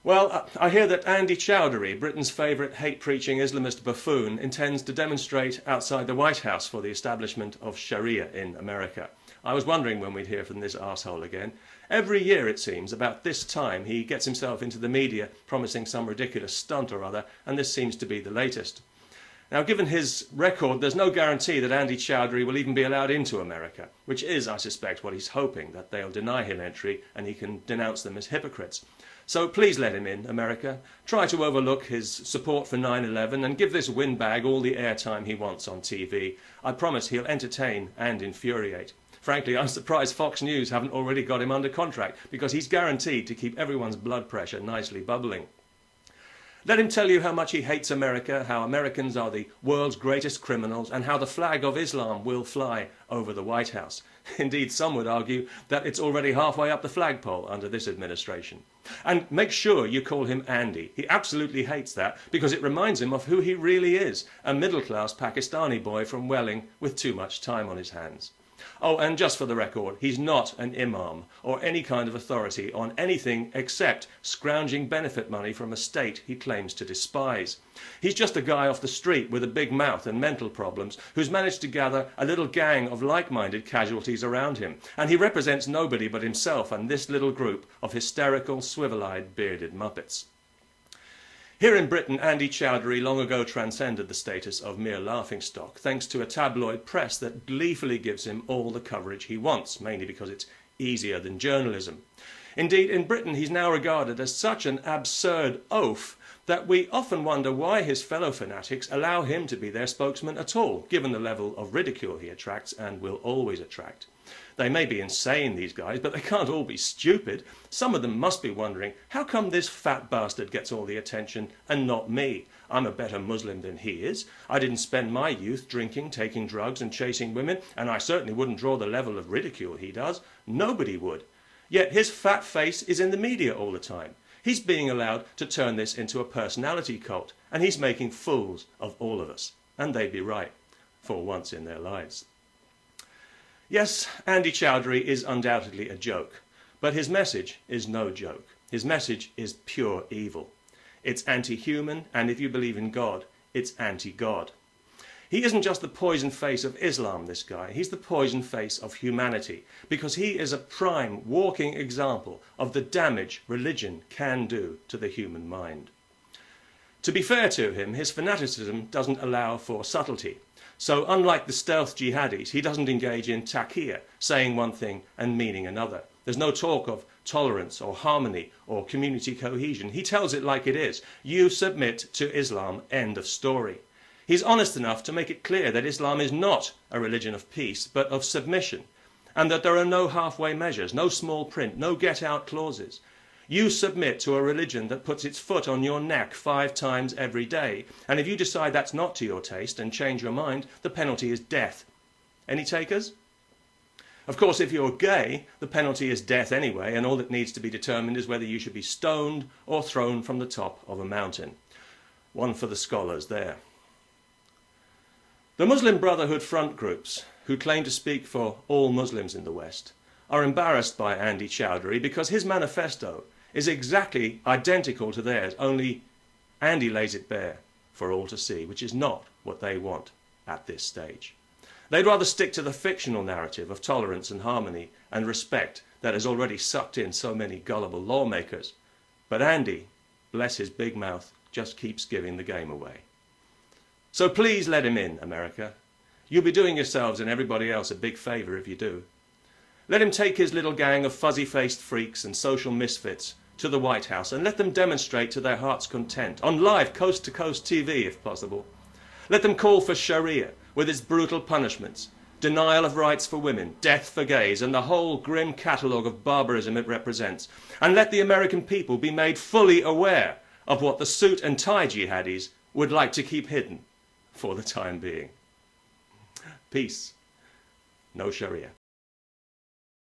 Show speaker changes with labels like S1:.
S1: Well, I hear that Andy Choudary, Britain's favourite hate-preaching Islamist buffoon, intends to demonstrate outside the White House for the establishment of Sharia in America. I was wondering when we'd hear from this arsehole again. Every year, it seems, about this time, he gets himself into the media promising some ridiculous stunt or other, and this seems to be the latest. Now, given his record, there's no guarantee that Andy Choudary will even be allowed into America, which is, I suspect, what he's hoping, that they'll deny him entry and he can denounce them as hypocrites. So please let him in, America. Try to overlook his support for 9/11 and give this windbag all the airtime he wants on TV. I promise he'll entertain and infuriate. Frankly, I'm surprised Fox News haven't already got him under contract, because he's guaranteed to keep everyone's blood pressure nicely bubbling. Let him tell you how much he hates America, how Americans are the world's greatest criminals, and how the flag of Islam will fly over the White House. Indeed, some would argue that it's already halfway up the flagpole under this administration. And make sure you call him Andy. He absolutely hates that, because it reminds him of who he really is, a middle-class Pakistani boy from Welling with too much time on his hands. Oh, and just for the record, he's not an imam or any kind of authority on anything except scrounging benefit money from a state he claims to despise. He's just a guy off the street with a big mouth and mental problems who's managed to gather a little gang of like-minded casualties around him, and he represents nobody but himself and this little group of hysterical, swivel-eyed, bearded muppets. Here in Britain, Andy Choudary long ago transcended the status of mere laughingstock, thanks to a tabloid press that gleefully gives him all the coverage he wants, mainly because it's easier than journalism. Indeed, in Britain, he's now regarded as such an absurd oaf that we often wonder why his fellow fanatics allow him to be their spokesman at all, given the level of ridicule he attracts and will always attract. They may be insane, these guys, but they can't all be stupid. Some of them must be wondering, how come this fat bastard gets all the attention and not me? I'm a better Muslim than he is. I didn't spend my youth drinking, taking drugs and chasing women, and I certainly wouldn't draw the level of ridicule he does. Nobody would. Yet his fat face is in the media all the time. He's being allowed to turn this into a personality cult, and he's making fools of all of us. And they'd be right, for once in their lives. Yes, Andy Choudary is undoubtedly a joke, but his message is no joke. His message is pure evil. It's anti-human, and if you believe in God, it's anti-God. He isn't just the poison face of Islam, this guy. He's the poison face of humanity, because he is a prime walking example of the damage religion can do to the human mind. To be fair to him, his fanaticism doesn't allow for subtlety. So unlike the stealth jihadis, he doesn't engage in taqiyya, saying one thing and meaning another. There's no talk of tolerance or harmony or community cohesion. He tells it like it is. You submit to Islam, end of story. He's honest enough to make it clear that Islam is not a religion of peace, but of submission, and that there are no halfway measures, no small print, no get-out clauses. You submit to a religion that puts its foot on your neck 5 times every day, and if you decide that's not to your taste and change your mind, the penalty is death. Any takers? Of course, if you're gay, the penalty is death anyway, and all that needs to be determined is whether you should be stoned or thrown from the top of a mountain. One for the scholars there. The Muslim Brotherhood front groups, who claim to speak for all Muslims in the West, are embarrassed by Andy Choudary because his manifesto is exactly identical to theirs, only Andy lays it bare for all to see, which is not what they want at this stage. They'd rather stick to the fictional narrative of tolerance and harmony and respect that has already sucked in so many gullible lawmakers. But Andy, bless his big mouth, just keeps giving the game away. So please let him in, America. You'll be doing yourselves and everybody else a big favour if you do. Let him take his little gang of fuzzy-faced freaks and social misfits to the White House and let them demonstrate to their heart's content, on live coast-to-coast TV if possible. Let them call for Sharia with its brutal punishments, denial of rights for women, death for gays, and the whole grim catalogue of barbarism it represents. And let the American people be made fully aware of what the suit and tie jihadis would like to keep hidden for the time being. Peace. No Sharia.